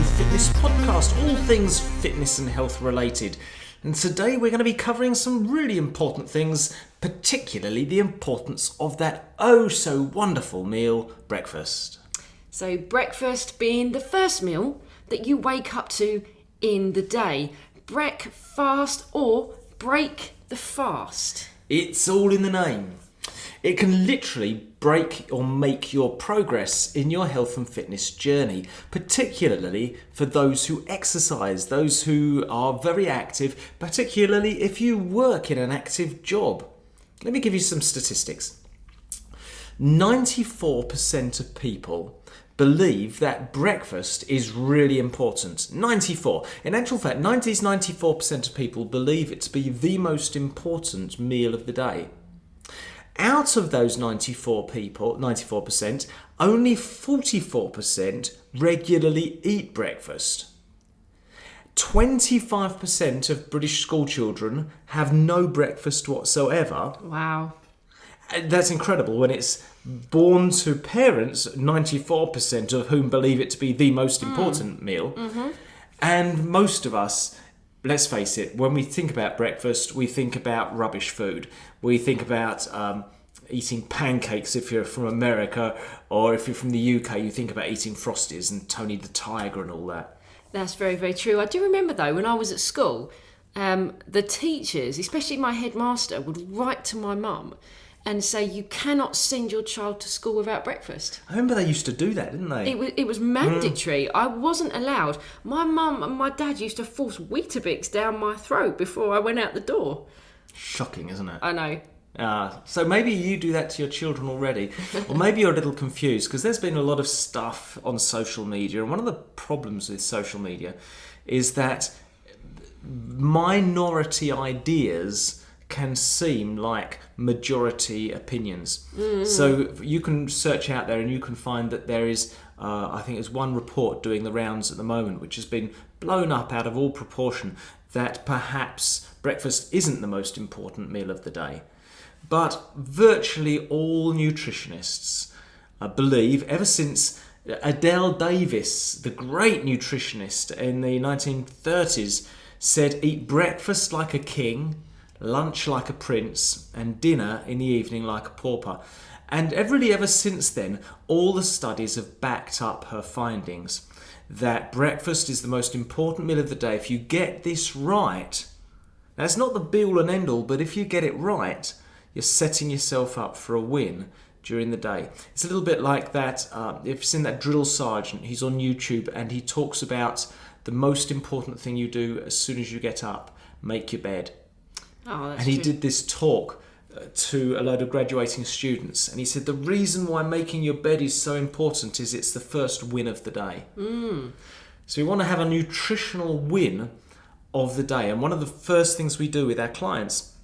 Tojo Fitness Podcast, all things fitness and health related. And today we're going to be covering some really important things, particularly the importance of that oh so wonderful meal, breakfast. So breakfast being the first meal that you wake up to in the day. Breakfast or break the fast. It's all in the name. It can literally break or make your progress in your health and fitness journey, particularly for those who exercise, those who are very active, particularly if you work in an active job. Let me give you some statistics. 94% of people believe that breakfast is really important. 94. In actual fact, 94% of people believe it to be the most important meal of the day. Out of those 94%, only 44% regularly eat breakfast. 25% of British school children have no breakfast whatsoever. Wow. That's incredible when it's born to parents, 94% of whom believe it to be the most important meal. Mm-hmm. And most of us, let's face it, when we think about breakfast, we think about rubbish food. We think about eating pancakes if you're from America, or if you're from the UK, you think about eating Frosties and Tony the Tiger and all that. That's very, very true. I do remember, though, when I was at school, the teachers, especially my headmaster, would write to my mum and say, you cannot send your child to school without breakfast. I remember they used to do that, didn't they? It was mandatory. I wasn't allowed. My mum and my dad used to force Weetabix down my throat before I went out the door. Shocking, isn't it? I know. So maybe you do that to your children already, or maybe you're a little confused because there's been a lot of stuff on social media, and one of the problems with social media is that minority ideas can seem like majority opinions. Mm-hmm. So you can search out there and you can find that there is, I think there's one report doing the rounds at the moment, which has been blown up out of all proportion, that perhaps breakfast isn't the most important meal of the day. But virtually all nutritionists believe, ever since Adele Davis, the great nutritionist in the 1930s, said eat breakfast like a king, lunch like a prince, and dinner in the evening like a pauper. And really ever since then, all the studies have backed up her findings that breakfast is the most important meal of the day. If you get this right, that's not the be-all and end-all, but if you get it right, you're setting yourself up for a win during the day. It's a little bit like that, if you've seen that drill sergeant, he's on YouTube and he talks about the most important thing you do as soon as you get up, make your bed. Oh, that's and he true. did this talk to a load of graduating students, and he said the reason why making your bed is so important is it's the first win of the day. So we want to have a nutritional win of the day, and one of the first things we do with our clients,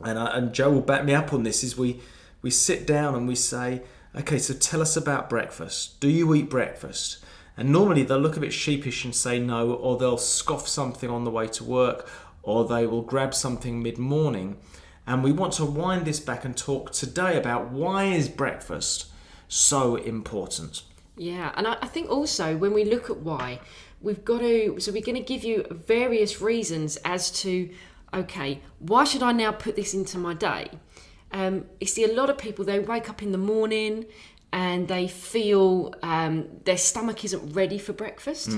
and Joe will back me up on this, is we sit down and we say, okay, so tell us about breakfast. Do you eat breakfast? And normally they'll look a bit sheepish and say no, or they'll scoff something on the way to work, or they will grab something mid-morning. And we want to wind this back and talk today about why is breakfast so important. Yeah, and I think also when we look at why, we're going to give you various reasons as to, okay, why should I now put this into my day? You see a lot of people, they wake up in the morning and they feel their stomach isn't ready for breakfast.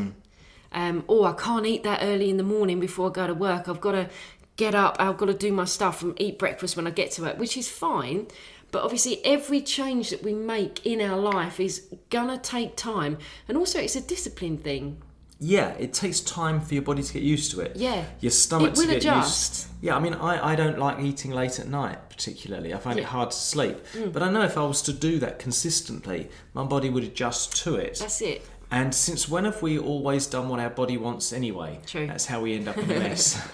I can't eat that early in the morning before I go to work. I've got to get up, I've got to do my stuff and eat breakfast when I get to it, which is fine. But obviously every change that we make in our life is going to take time. And also it's a discipline thing. Yeah, it takes time for your body to get used to it. Yeah. Your stomach it will to get adjust. used. Yeah, I mean, I don't like eating late at night particularly. I find it hard to sleep. But I know if I was to do that consistently, my body would adjust to it. That's it. And since when have we always done what our body wants anyway? True. That's how we end up in a mess.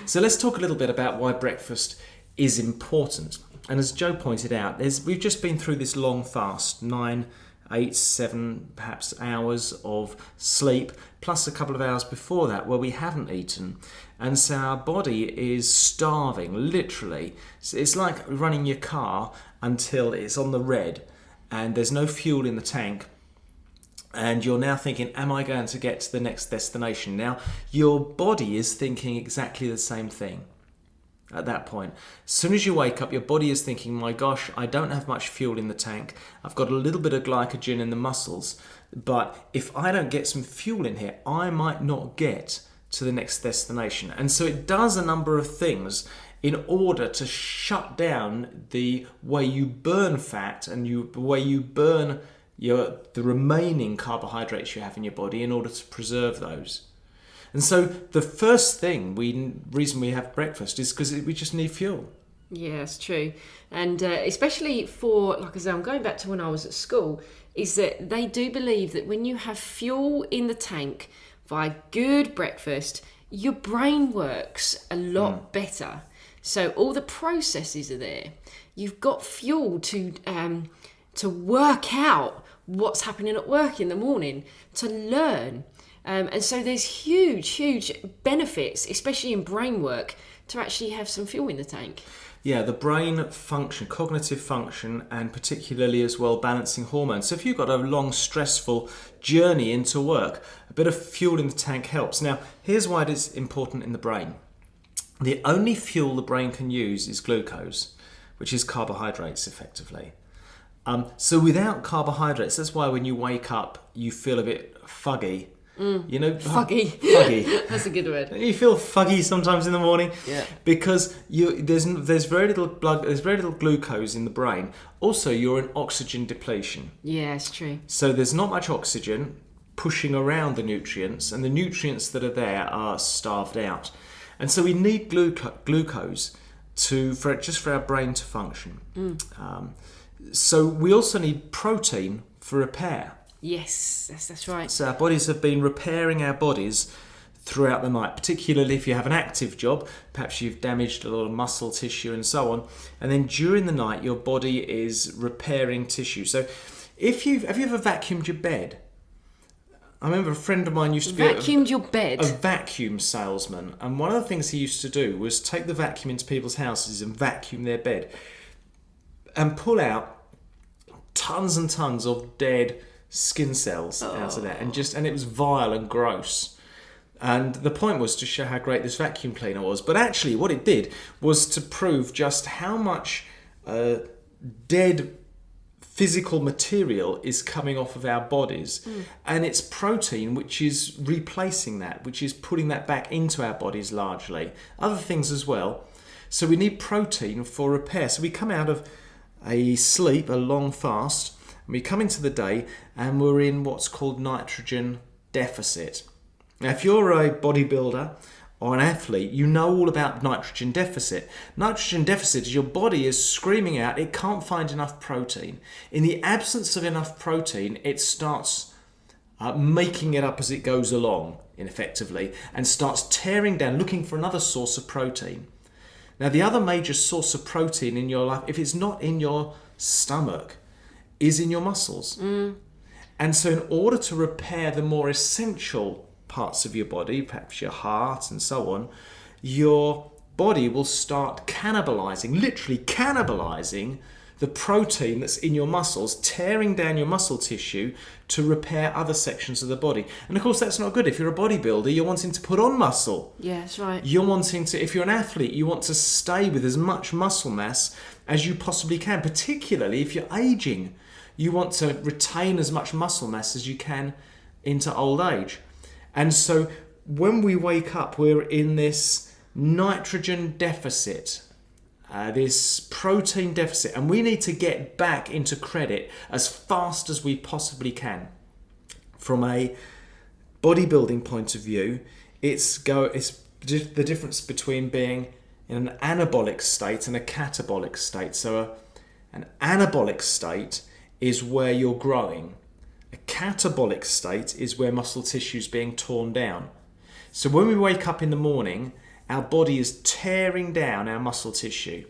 So let's talk a little bit about why breakfast is important. And as Joe pointed out, we've just been through this long fast, 9, 8, 7 perhaps hours of sleep, plus a couple of hours before that where we haven't eaten. And so our body is starving, literally. So it's like running your car until it's on the red and there's no fuel in the tank. And you're now thinking, am I going to get to the next destination? Now, your body is thinking exactly the same thing at that point. As soon as you wake up, your body is thinking, my gosh, I don't have much fuel in the tank. I've got a little bit of glycogen in the muscles. But if I don't get some fuel in here, I might not get to the next destination. And so it does a number of things in order to shut down the way you burn fat and the way you burn the remaining carbohydrates you have in your body in order to preserve those. And so the first reason we have breakfast is because we just need fuel. Yeah, it's true. And especially for, like I say, I'm going back to when I was at school, is that they do believe that when you have fuel in the tank via good breakfast, your brain works a lot better. So all the processes are there. You've got fuel to work out what's happening at work in the morning, to learn. And so there's huge benefits, especially in brain work, to actually have some fuel in the tank. Yeah, the brain function, cognitive function, and particularly as well balancing hormones. So if you've got a long, stressful journey into work, a bit of fuel in the tank helps. Now, here's why it is important in the brain. The only fuel the brain can use is glucose, which is carbohydrates effectively. So without carbohydrates, that's why when you wake up, you feel a bit fuggy. You know, Fuggy. Fuggy. That's a good word. You feel fuggy sometimes in the morning, yeah, because there's very little glucose in the brain. Also, you're in oxygen depletion. Yeah, it's true. So there's not much oxygen pushing around the nutrients, and the nutrients that are there are starved out. And so we need glucose for our brain to function. So we also need protein for repair. Yes, that's right. So our bodies have been repairing our bodies throughout the night, particularly if you have an active job. Perhaps you've damaged a lot of muscle tissue and so on. And then during the night, your body is repairing tissue. So have you ever vacuumed your bed? I remember a friend of mine used to be a vacuum salesman. And one of the things he used to do was take the vacuum into people's houses and vacuum their bed and pull out tons and tons of dead skin cells out of there, and it was vile and gross. And the point was to show how great this vacuum cleaner was. But actually what it did was to prove just how much dead physical material is coming off of our bodies. And it's protein which is replacing that, which is putting that back into our bodies largely. Other things as well. So we need protein for repair. So we come out of a long fast, and we come into the day and we're in what's called nitrogen deficit. Now, if you're a bodybuilder or an athlete, you know all about nitrogen deficit. Nitrogen deficit is your body is screaming out it can't find enough protein. In the absence of enough protein, it starts making it up as it goes along, effectively, and starts tearing down, looking for another source of protein. Now, the other major source of protein in your life, if it's not in your stomach, is in your muscles. And so in order to repair the more essential parts of your body, perhaps your heart and so on, your body will start literally cannibalizing the protein that's in your muscles, tearing down your muscle tissue to repair other sections of the body. And of course, that's not good. If you're a bodybuilder, you're wanting to put on muscle. Yeah, that's right. You're wanting to, if you're an athlete, you want to stay with as much muscle mass as you possibly can, particularly if you're aging. You want to retain as much muscle mass as you can into old age. And so when we wake up, we're in this nitrogen deficit, this protein deficit, and we need to get back into credit as fast as we possibly can. From a bodybuilding point of view, it's the difference between being in an anabolic state and a catabolic state. So an anabolic state is where you're growing. A catabolic state is where muscle tissue is being torn down. So when we wake up in the morning, our body is tearing down our muscle tissue.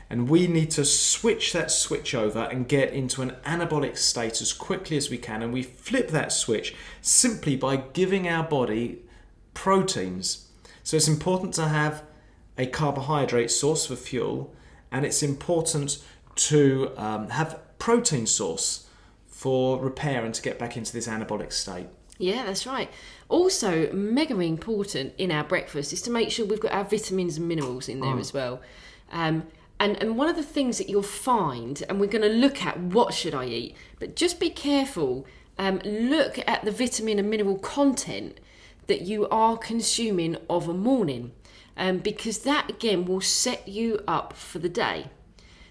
And we need to switch that switch over and get into an anabolic state as quickly as we can. And we flip that switch simply by giving our body proteins. So it's important to have a carbohydrate source for fuel, and it's important to have protein source for repair and to get back into this anabolic state. Yeah, that's right. Also, mega important in our breakfast is to make sure we've got our vitamins and minerals in there as well. And one of the things that you'll find, and we're going to look at what should I eat, but just be careful. Look at the vitamin and mineral content that you are consuming of a morning, because that again will set you up for the day.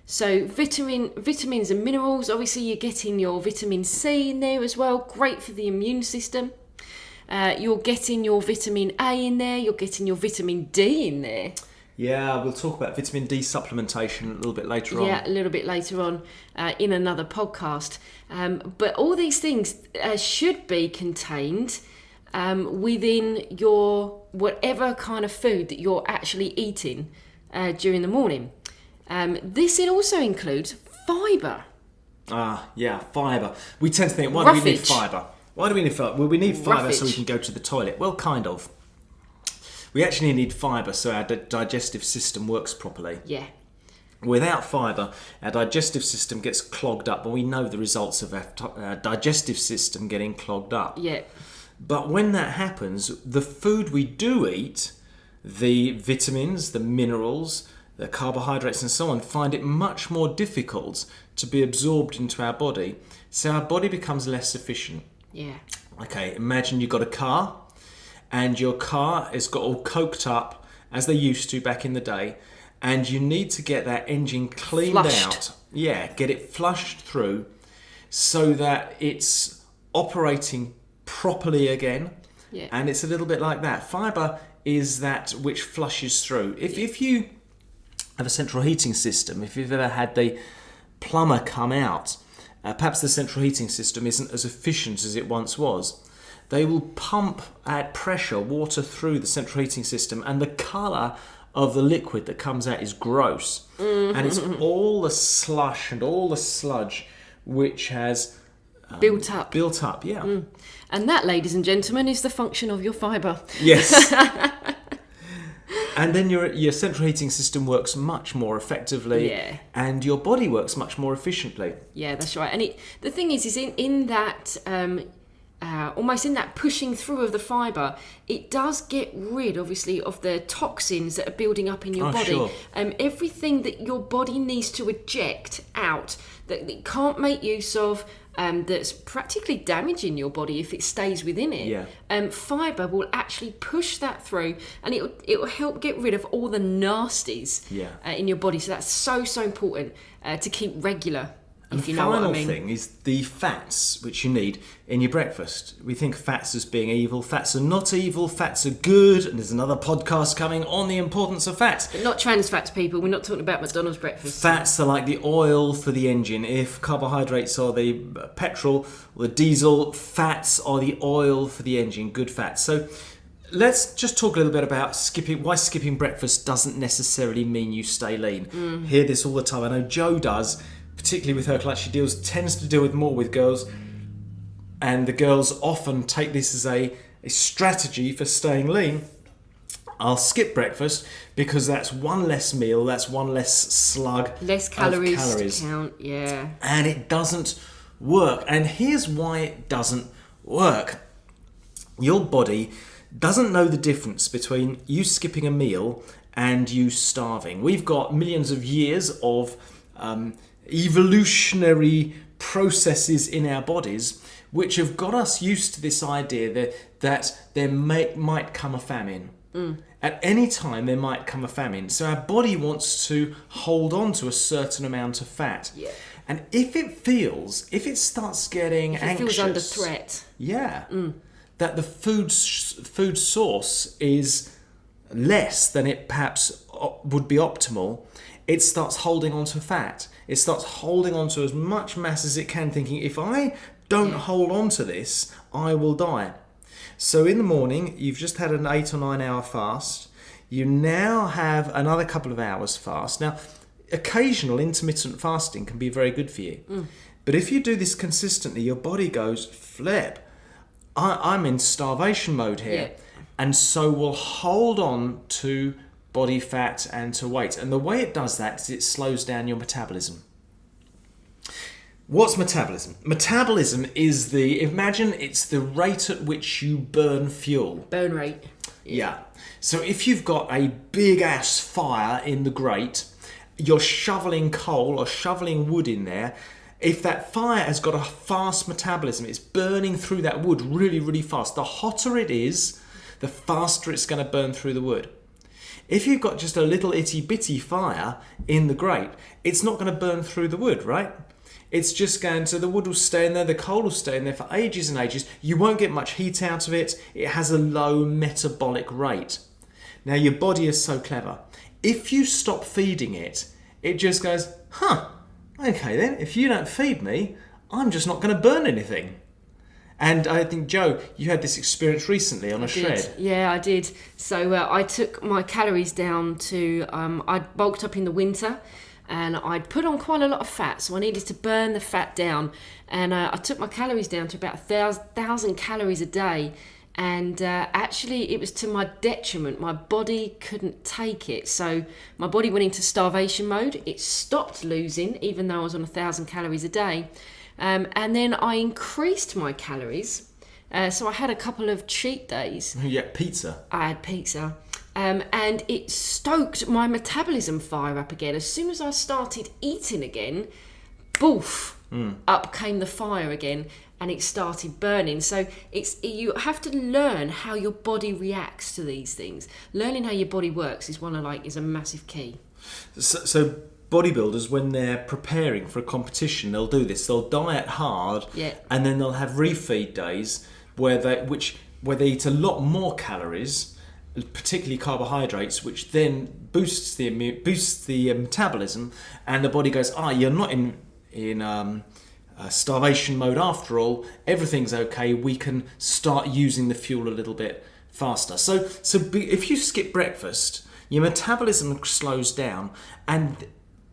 So vitamins and minerals, obviously you're getting your vitamin C in there as well, great for the immune system. You're getting your vitamin A in there, you're getting your vitamin D in there. Yeah, we'll talk about vitamin D supplementation a little bit later on. Yeah, a little bit later on in another podcast. But all these things should be contained within your whatever kind of food that you're actually eating during the morning. This also includes fibre. Yeah, fibre. We tend to think, why do we need fibre? Why do we need fibre? Well, we need fibre so we can go to the toilet. Well, kind of. We actually need fibre so our digestive system works properly. Yeah. Without fibre, our digestive system gets clogged up, and we know the results of our digestive system getting clogged up. Yeah. But when that happens, the food we do eat, the vitamins, the minerals, the carbohydrates and so on, find it much more difficult to be absorbed into our body, so our body becomes less efficient. Yeah. Okay, imagine you've got a car, and your car has got all coked up, as they used to back in the day, and you need to get that engine cleaned out. Yeah, get it flushed through so that it's operating properly again. Yeah. And it's a little bit like that. Fibre is that which flushes through. If you have a central heating system, if you've ever had the plumber come out, perhaps the central heating system isn't as efficient as it once was. They will pump at pressure water through the central heating system, and the colour of the liquid that comes out is gross. Mm-hmm. And it's all the slush and all the sludge which has built up, yeah. And that, ladies and gentlemen, is the function of your fibre. Yes. And then your central heating system works much more effectively, and your body works much more efficiently. Yeah, that's right. And the thing is in that almost in that pushing through of the fibre, it does get rid, obviously, of the toxins that are building up in your body. Sure. Everything that your body needs to eject out that it can't make use of. That's practically damaging your body if it stays within it. Yeah. Fibre will actually push that through, and it will help get rid of all the nasties in your body. So that's so important to keep regular. If you know what I mean. The final thing is the fats which you need in your breakfast. We think of fats as being evil. Fats are not evil. Fats are good. And there's another podcast coming on the importance of fats. But not trans fats, people. We're not talking about McDonald's breakfast. Fats are like the oil for the engine. If carbohydrates are the petrol or the diesel, fats are the oil for the engine. Good fats. So let's just talk a little bit about why skipping breakfast doesn't necessarily mean you stay lean. Hear this all the time. I know Jo does. Particularly with her clients, tends to deal more with girls, and the girls often take this as a strategy for staying lean. I'll skip breakfast because that's one less meal, that's one less slug, less calories to count, yeah. And it doesn't work. And here's why it doesn't work. Your body doesn't know the difference between you skipping a meal and you starving. We've got millions of years of evolutionary processes in our bodies which have got us used to this idea that there might come a famine. At any time there might come a famine. So our body wants to hold on to a certain amount of fat. Yeah. And if it starts getting anxious, feels under threat. Yeah. That the food source is less than it perhaps would be optimal, it starts holding on to fat. It starts holding on to as much mass as it can, thinking, if I don't hold on to this, I will die. So in the morning, you've just had an 8 or 9 hour fast. You now have another couple of hours fast. Now, occasional intermittent fasting can be very good for you. But if you do this consistently, your body goes, flip, I'm in starvation mode here. Yeah. And so will hold on to body fat and to weight. And the way it does that is it slows down your metabolism. What's metabolism? Metabolism is imagine it's the rate at which you burn fuel. Burn rate. Yeah. So if you've got a big ass fire in the grate, you're shoveling coal or shoveling wood in there. If that fire has got a fast metabolism, it's burning through that wood really, really fast. The hotter it is, the faster it's going to burn through the wood. If you've got just a little itty bitty fire in the grate, it's not going to burn through the wood, right? It's just going to, the wood will stay in there, the coal will stay in there for ages and ages. You won't get much heat out of it. It has a low metabolic rate. Now, your body is so clever. If you stop feeding it, it just goes, okay then, if you don't feed me, I'm just not going to burn anything. And I think, Joe, you had this experience recently on a shred. Yeah, I did. So I took my calories down to, I'd bulked up in the winter and I'd put on quite a lot of fat, so I needed to burn the fat down. And I took my calories down to about 1,000 calories a day. And actually, it was to my detriment. My body couldn't take it. So my body went into starvation mode. It stopped losing, even though I was on 1,000 calories a day. And then I increased my calories. So I had a couple of cheat days. Yeah, pizza. I had pizza. And it stoked my metabolism fire up again. As soon as I started eating again, boof, up came the fire again. And it started burning. So you have to learn how your body reacts to these things. Learning how your body works is a massive key. So bodybuilders, when they're preparing for a competition, they'll do this. They'll diet hard, and then they'll have refeed days where they eat a lot more calories, particularly carbohydrates, which then boosts the metabolism, and the body goes, you're not in starvation mode after all. Everything's okay. We can start using the fuel a little bit faster. So if you skip breakfast, your metabolism slows down, and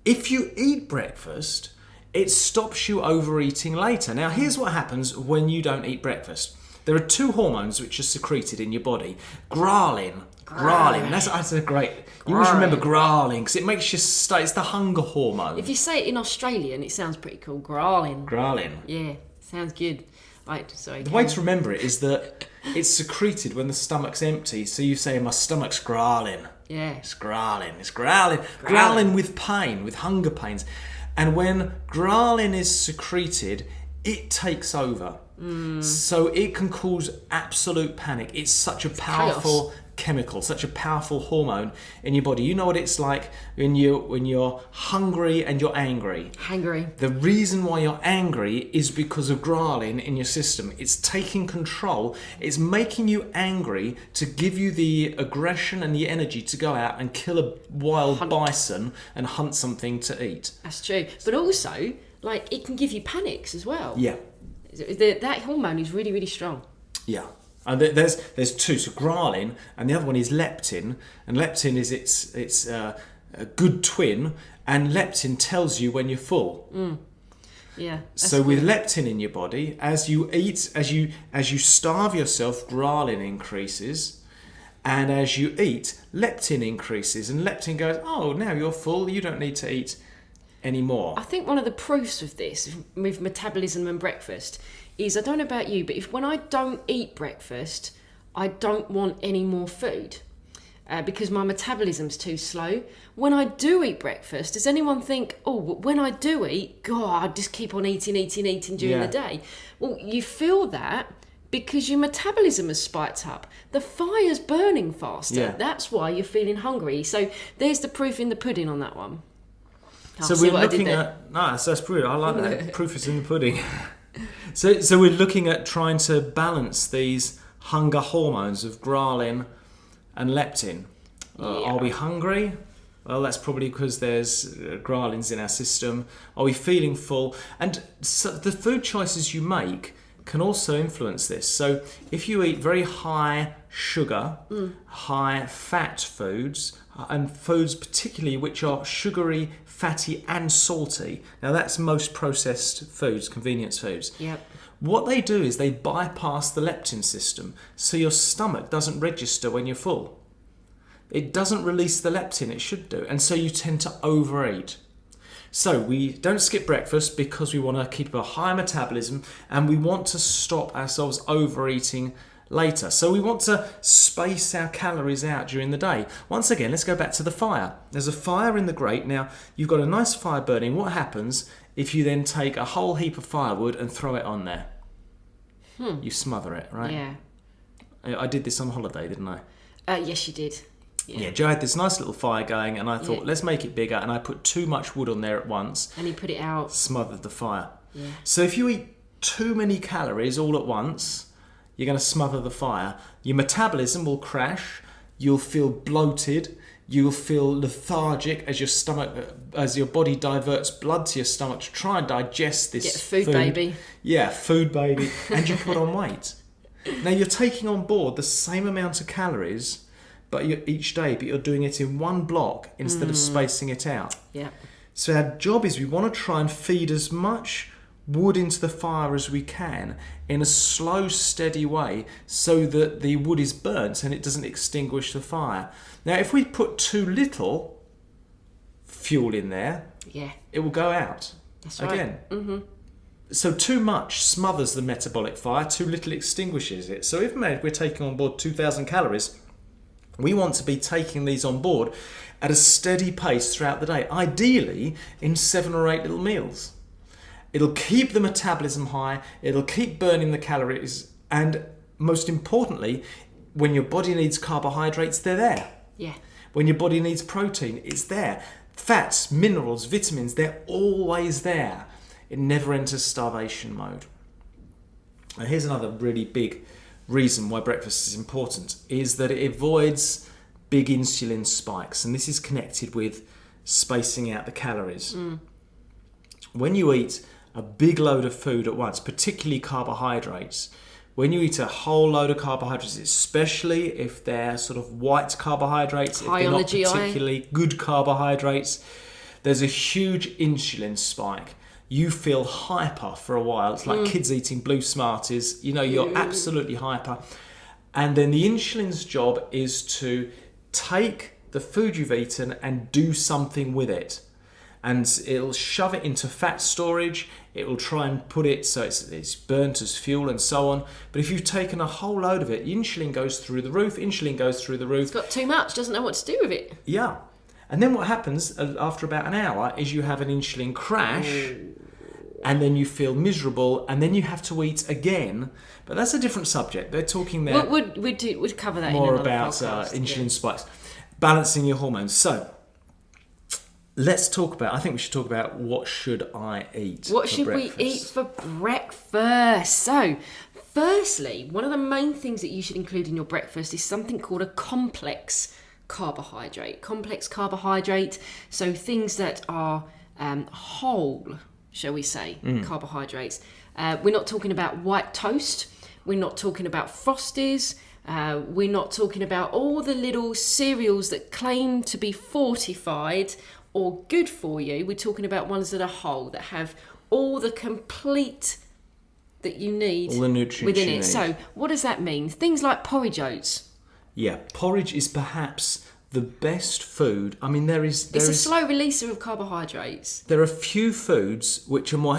if you eat breakfast, it stops you overeating later. Now, here's what happens when you don't eat breakfast. There are two hormones which are secreted in your body. Ghrelin. That's a great... You always remember ghrelin because it makes you stay. It's the hunger hormone. If you say it in Australian, it sounds pretty cool. Ghrelin. Yeah, sounds good. Right, sorry. The way to remember it is that it's secreted when the stomach's empty. So you say, my stomach's ghrelin. Yeah. It's ghrelin. Ghrelin with pain, with hunger pains. And when ghrelin is secreted, it takes over. So it can cause absolute panic. It's such a powerful chemical, such a powerful hormone in your body. You know what it's like when you're hungry and you're angry. The reason why you're angry is because of ghrelin in your system. It's taking control. It's making you angry to give you the aggression and the energy to go out and kill a wild bison and hunt something to eat. That's true. But also, it can give you panics as well. Yeah. That hormone is really, really strong. Yeah. And there's two, so ghrelin, and the other one is leptin. And leptin is it's a good twin, and leptin tells you when you're full. Yeah. So with leptin in your body, as you eat, as you starve yourself, ghrelin increases, and as you eat, leptin increases, and leptin goes, now you're full, you don't need to eat anymore. I think one of the proofs of this, with metabolism and breakfast, is, I don't know about you, but when I don't eat breakfast, I don't want any more food because my metabolism's too slow. When I do eat breakfast, does anyone think, when I do eat, God, I just keep on eating during the day? Well, you feel that because your metabolism has spiked up. The fire's burning faster. Yeah. That's why you're feeling hungry. So there's the proof in the pudding on that one. So we're looking at... that's brilliant. I like that. Proof is in the pudding. So we're looking at trying to balance these hunger hormones of ghrelin and leptin. Are we hungry? Well, that's probably because there's ghrelins in our system. Are we feeling full? And so the food choices you make can also influence this. So if you eat very high sugar, high fat foods, and foods particularly which are sugary, fatty and salty. Now that's most processed foods, convenience foods. Yep. What they do is they bypass the leptin system, so your stomach doesn't register when you're full. It doesn't release the leptin it should do, and so you tend to overeat. So we don't skip breakfast because we want to keep a high metabolism and we want to stop ourselves overeating later. So we want to space our calories out during the day. Once again, let's go back to the fire. There's a fire in the grate. Now, you've got a nice fire burning. What happens if you then take a whole heap of firewood and throw it on there? You smother it, right? Yeah. I did this on holiday, didn't I? Yes, you did. Yeah, Joe had this nice little fire going and I thought, let's make it bigger. And I put too much wood on there at once. And he put it out. Smothered the fire. Yeah. So if you eat too many calories all at once, you're going to smother the fire. Your metabolism will crash. You'll feel bloated. You'll feel lethargic as your body diverts blood to your stomach to try and digest this Get food baby. Yeah, food baby. And you put on weight. Now you're taking on board the same amount of calories each day, but you're doing it in one block instead of spacing it out. Yeah. So our job is we want to try and feed as much wood into the fire as we can in a slow, steady way so that the wood is burnt and it doesn't extinguish the fire. Now, if we put too little fuel in there, it will go out. That's right. Again. Mm-hmm. So too much smothers the metabolic fire, too little extinguishes it. So if we're taking on board 2,000 calories, we want to be taking these on board at a steady pace throughout the day, ideally in 7 or 8 little meals. It'll keep the metabolism high, it'll keep burning the calories, and most importantly, when your body needs carbohydrates, they're there. Yeah. When your body needs protein, it's there. Fats, minerals, vitamins, they're always there. It never enters starvation mode. And here's another really big reason why breakfast is important, is that it avoids big insulin spikes, and this is connected with spacing out the calories. When you eat a big load of food at once, particularly carbohydrates, when you eat a whole load of carbohydrates, especially if they're sort of white carbohydrates, high if they're on not the GI. particularly good carbohydrates, there's a huge insulin spike. You feel hyper for a while. It's like kids eating Blue Smarties. You know, you're absolutely hyper. And then the insulin's job is to take the food you've eaten and do something with it. And it'll shove it into fat storage. It will try and put it so it's burnt as fuel and so on. But if you've taken a whole load of it, insulin goes through the roof. Insulin goes through the roof. It's got too much, doesn't know what to do with it. Yeah. And then what happens after about an hour is you have an insulin crash, and then you feel miserable, and then you have to eat again. But that's a different subject. They're talking there We'd cover that more in another about podcast. insulin spikes, balancing your hormones. So let's talk about, I think we should talk about what should I eat What for should breakfast? we eat for breakfast? So, firstly, one of the main things that you should include in your breakfast is something called a complex carbohydrate. Complex carbohydrate, so things that are whole, shall we say, carbohydrates. We're not talking about white toast. We're not talking about Frosties. We're not talking about all the little cereals that claim to be fortified or good for you. We're talking about ones that are whole, that have all the complete that you need All the nutrients within you it. need. So what does that mean? Things like porridge oats. Yeah, porridge is perhaps the best food. I mean, It's a slow releaser of carbohydrates. there are few foods which are more.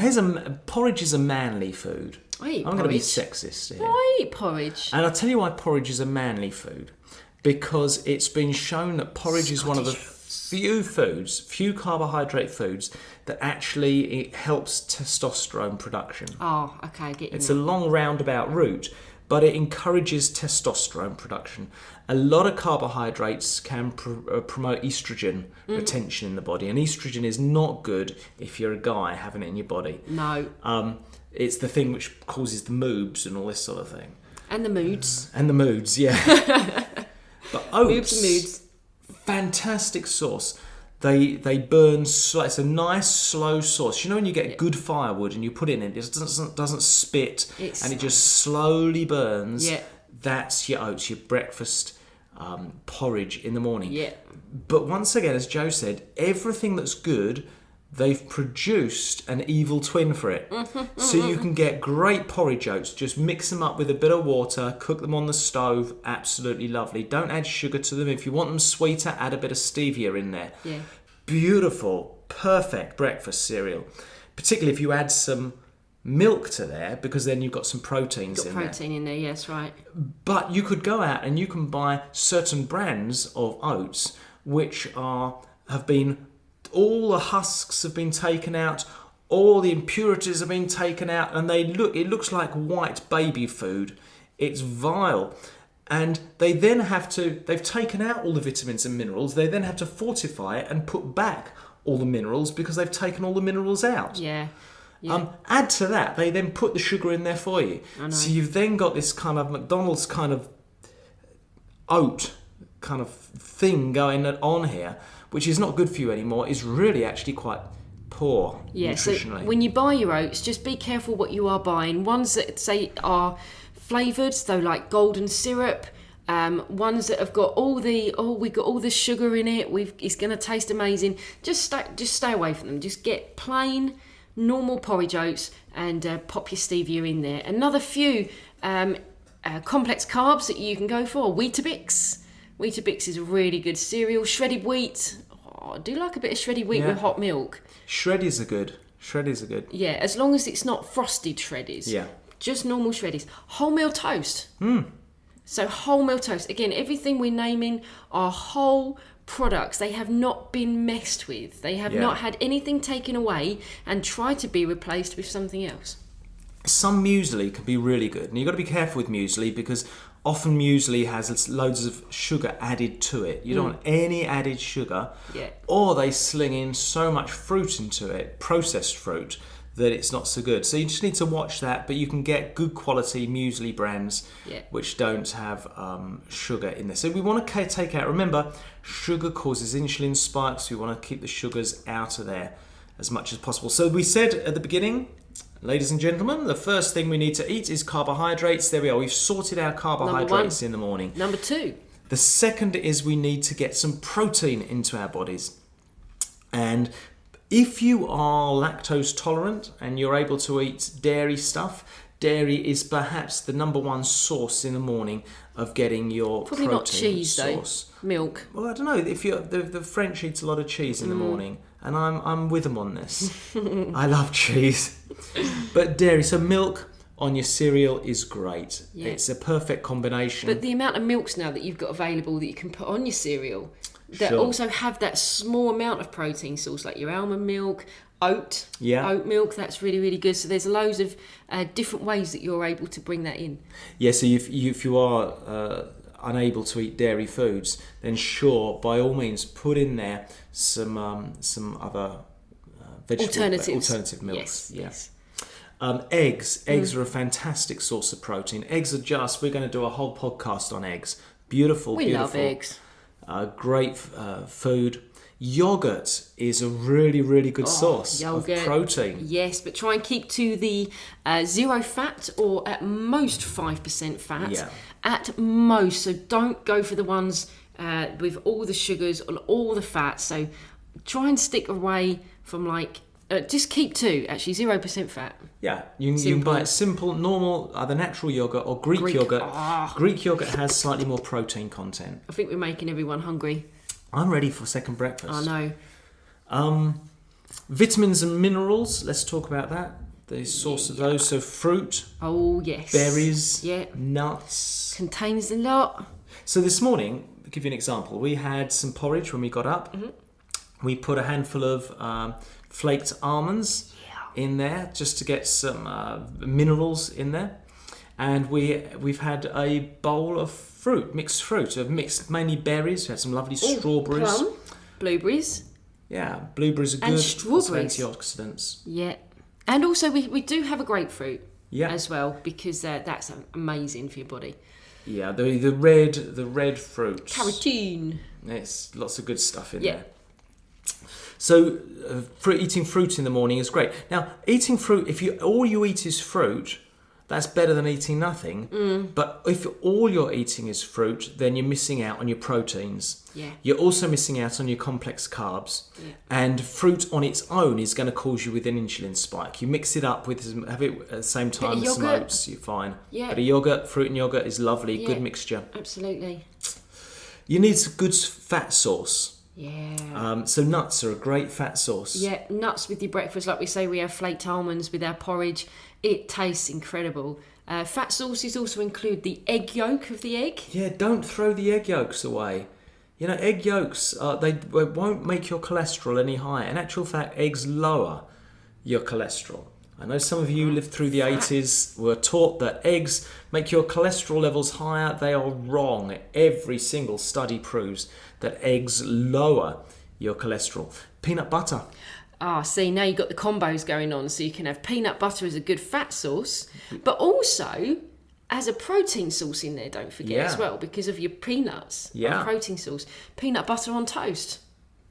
Porridge is a manly food. I eat I'm going to be porridge. sexist here. I eat porridge. And I'll tell you why porridge is a manly food. Because it's been shown that porridge is one of the few carbohydrate foods that actually it helps testosterone production. Oh, okay, I get you. It's a long roundabout route, but it encourages testosterone production. A lot of carbohydrates can promote estrogen retention in the body, and estrogen is not good if you're a guy having it in your body. No. It's the thing which causes the moobs and all this sort of thing. And the moods. And the moods, yeah. But oats, Moobs and moods. fantastic sauce. They burn. It's a nice slow sauce. You know when you get good firewood and you put it in it doesn't spit and it just slowly burns. Yeah. That's your oats, your breakfast porridge in the morning. Yeah. But once again, as Joe said, everything that's good, they've produced an evil twin for it. So you can get great porridge oats. Just mix them up with a bit of water, cook them on the stove. Absolutely lovely. Don't add sugar to them. If you want them sweeter, add a bit of stevia in there. Yeah. Beautiful, perfect breakfast cereal, particularly if you add some milk to there, because then you've got some proteins in there. Protein in there, yes, right. But you could go out and you can buy certain brands of oats which have been, all the husks have been taken out, all the impurities have been taken out, and it looks like white baby food. It's vile. And they've taken out all the vitamins and minerals. They then have to fortify it and put back all the minerals because they've taken all the minerals out. Yeah. Add to that, they then put the sugar in there for you. I know. So you've then got this kind of McDonald's kind of oat kind of thing going on here, which is not good for you anymore. It's really actually quite poor nutritionally. So when you buy your oats, just be careful what you are buying. Ones that say are flavoured, so like golden syrup. Ones that have got we've got all the sugar in it. It's going to taste amazing. Just stay away from them. Just get plain, normal porridge oats and pop your stevia in there. Another few complex carbs that you can go for. Weetabix. Weetabix is a really good cereal. Shredded wheat. Oh, I do like a bit of shredded wheat with hot milk. Shreddies are good. Yeah, as long as it's not frosted shreddies. Yeah. Just normal shreddies. Wholemeal toast. So wholemeal toast. Again, everything we're naming are whole products. They have not been messed with. They have not had anything taken away and tried to be replaced with something else. Some muesli can be really good. And you've got to be careful with muesli because often muesli has loads of sugar added to it. You don't want any added sugar. Yeah. Or they sling in so much fruit into it, processed fruit, that it's not so good. So you just need to watch that, but you can get good quality muesli brands which don't have sugar in there. So we want to take out, remember, sugar causes insulin spikes. We want to keep the sugars out of there as much as possible. So we said at the beginning, ladies and gentlemen, the first thing we need to eat is carbohydrates. There we are. We've sorted our carbohydrates in the morning. Number 2. The second is we need to get some protein into our bodies. And if you are lactose tolerant and you're able to eat dairy stuff, dairy is perhaps the number one source in the morning of getting your Probably protein not cheese source. though. Milk. Well, I don't know. If the French eats a lot of cheese in the morning, and I'm with them on this. I love cheese, but dairy. So milk on your cereal is great. Yeah. It's a perfect combination. But the amount of milks now that you've got available that you can put on your cereal that also have that small amount of protein source, like your almond milk, oat milk, that's really, really good. So there's loads of different ways that you're able to bring that in. Yeah, so if you are unable to eat dairy foods, then sure, by all means, put in there some other alternative milks. Yes. Eggs are a fantastic source of protein. Eggs are we're going to do a whole podcast on eggs. Beautiful. We love eggs. Great food. Yogurt is a really, really good source of protein. Yes, but try and keep to the 0 fat or at most 5% fat. Yeah. At most. So don't go for the ones with all the sugars and all the fat. So try and stick away from just keep to 0% fat. Yeah, you can buy it simple, normal, either natural yogurt or Greek yogurt. Greek yogurt has slightly more protein content. I think we're making everyone hungry. I'm ready for second breakfast. I know. Vitamins and minerals, let's talk about that. The source of those, so fruit. Oh, yes. Berries. Nuts. Contains a lot. So this morning, I'll give you an example. We had some porridge when we got up. Mm-hmm. We put a handful of flaked almonds in there just to get some minerals in there. And we've had a bowl of mixed fruit, mainly berries. We had some lovely strawberries. Plum, blueberries. Yeah, blueberries are good. And strawberries. Antioxidants. Yeah. And also we do have a grapefruit as well, because that's amazing for your body. Yeah, the red fruit. Carotene. Yes, lots of good stuff in there. So eating fruit in the morning is great. Now, eating fruit, if all you eat is fruit, that's better than eating nothing. But if all you're eating is fruit, then you're missing out on your proteins. Yeah. You're also missing out on your complex carbs. Yeah. And fruit on its own is going to cause you with an insulin spike. You mix it up have it at the same time with some oats, you're fine. Yeah. But fruit and yogurt is lovely, good mixture. Absolutely. You need a good fat source. Yeah. So nuts are a great fat source. Yeah, nuts with your breakfast. Like we say, we have flaked almonds with our porridge. It tastes incredible. Fat sources also include the egg yolk of the egg. Yeah, don't throw the egg yolks away. You know, egg yolks, they won't make your cholesterol any higher. In actual fact, eggs lower your cholesterol. I know some of you lived through the 80s, were taught that eggs make your cholesterol levels higher. They are wrong. Every single study proves that eggs lower your cholesterol. Peanut butter. See, now you've got the combos going on. So you can have peanut butter as a good fat source, but also as a protein source in there, don't forget as well, because of your peanuts. Yeah. Protein source. Peanut butter on toast.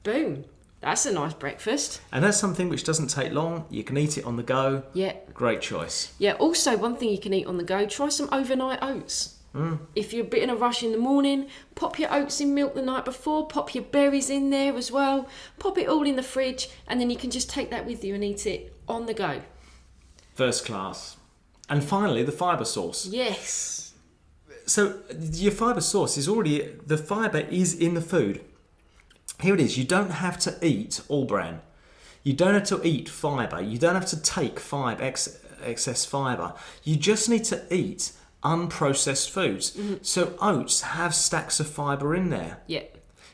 Boom. That's a nice breakfast. And that's something which doesn't take long. You can eat it on the go. Yeah. Great choice. Yeah, also one thing you can eat on the go, try some overnight oats. If you're a bit in a rush in the morning, pop your oats in milk the night before, pop your berries in there as well, pop it all in the fridge, and then you can just take that with you and eat it on the go. First class. And finally, the fibre source. Yes. So your fibre source is already, the fibre is in the food. Here it is. You don't have to eat all bran. You don't have to eat fibre. You don't have to take excess fibre. You just need to eat unprocessed foods. Mm-hmm. So oats have stacks of fibre in there. Yeah.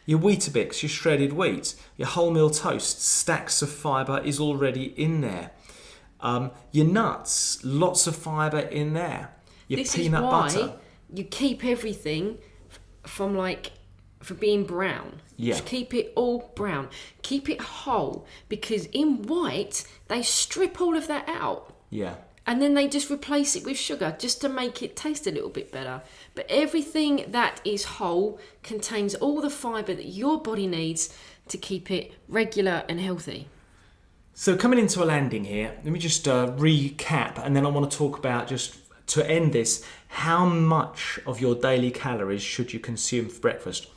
Your Weetabix, your shredded wheat, your wholemeal toast, stacks of fibre is already in there. Your nuts, lots of fibre in there. Your peanut butter. This is why you keep everything from being brown. Yeah. Just keep it all brown. Keep it whole, because in white they strip all of that out. Yeah. And then they just replace it with sugar just to make it taste a little bit better. But everything that is whole contains all the fibre that your body needs to keep it regular and healthy. So coming into a landing here, let me just recap, and then I want to talk about, just to end this, how much of your daily calories should you consume for breakfast.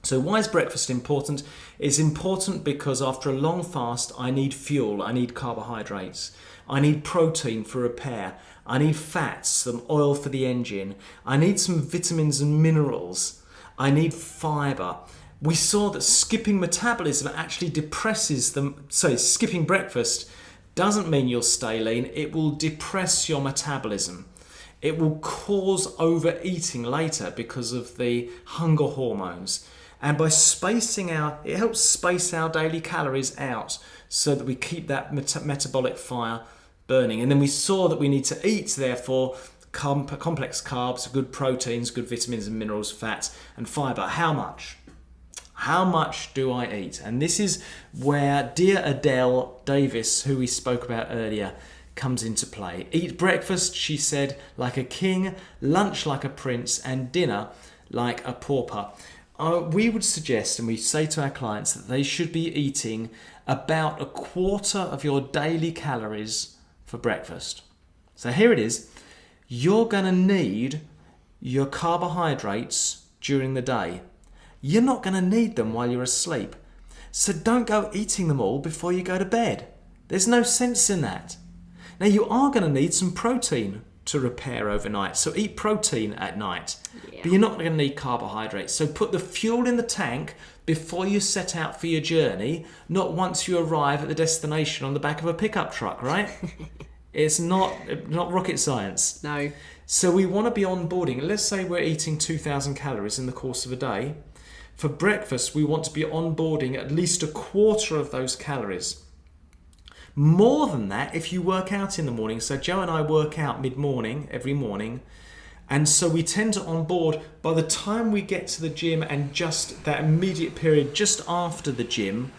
So why is breakfast important? It's important because after a long fast, I need fuel, I need carbohydrates, I need protein for repair, I need fats, some oil for the engine, I need some vitamins and minerals, I need fibre. We saw that skipping metabolism actually depresses them. So skipping breakfast doesn't mean you'll stay lean, it will depress your metabolism. It will cause overeating later because of the hunger hormones. And by spacing out, it helps space our daily calories out so that we keep that metabolic fire burning. And then we saw that we need to eat, therefore, complex carbs, good proteins, good vitamins and minerals, fats and fibre. How much? How much do I eat? And this is where dear Adele Davis, who we spoke about earlier, comes into play. Eat breakfast, she said, like a king, lunch like a prince, and dinner like a pauper. We would suggest, and we say to our clients, that they should be eating about a quarter of your daily calories for breakfast. So here it is. You're going to need your carbohydrates during the day. You're not going to need them while you're asleep. So don't go eating them all before you go to bed. There's no sense in that. Now you are going to need some protein to repair overnight. So eat protein at night. Yeah. But you're not going to need carbohydrates. So put the fuel in the tank before you set out for your journey, not once you arrive at the destination on the back of a pickup truck, right? It's not rocket science. No. So we want to be onboarding. Let's say we're eating 2,000 calories in the course of a day. For breakfast, we want to be onboarding at least a quarter of those calories. More than that if you work out in the morning. So Joe and I work out mid-morning every morning. And so we tend to onboard by the time we get to the gym, and just that immediate period just after the gym,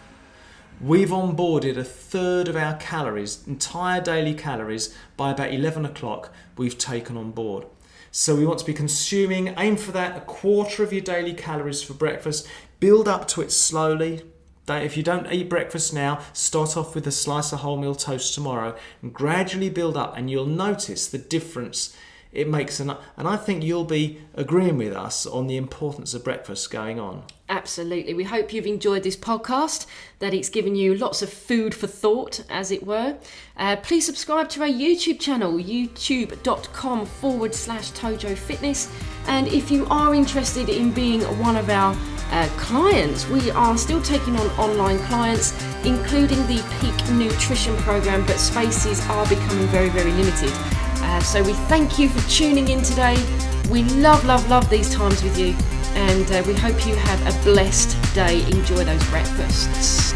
we've onboarded a third of our calories, entire daily calories, by about 11 o'clock we've taken on board. So we want to be consuming, aim for that, a quarter of your daily calories for breakfast. Build up to it slowly. If you don't eat breakfast now, start off with a slice of wholemeal toast tomorrow and gradually build up, and you'll notice the difference it makes and I think you'll be agreeing with us on the importance of breakfast going on. Absolutely. We hope you've enjoyed this podcast, that it's given you lots of food for thought, as it were. Please subscribe to our YouTube channel, youtube.com/Tojo Fitness. And if you are interested in being one of our clients, we are still taking on online clients, including the Peak Nutrition Program, but spaces are becoming very, very limited. So we thank you for tuning in today. We love these times with you. And we hope you have a blessed day. Enjoy those breakfasts.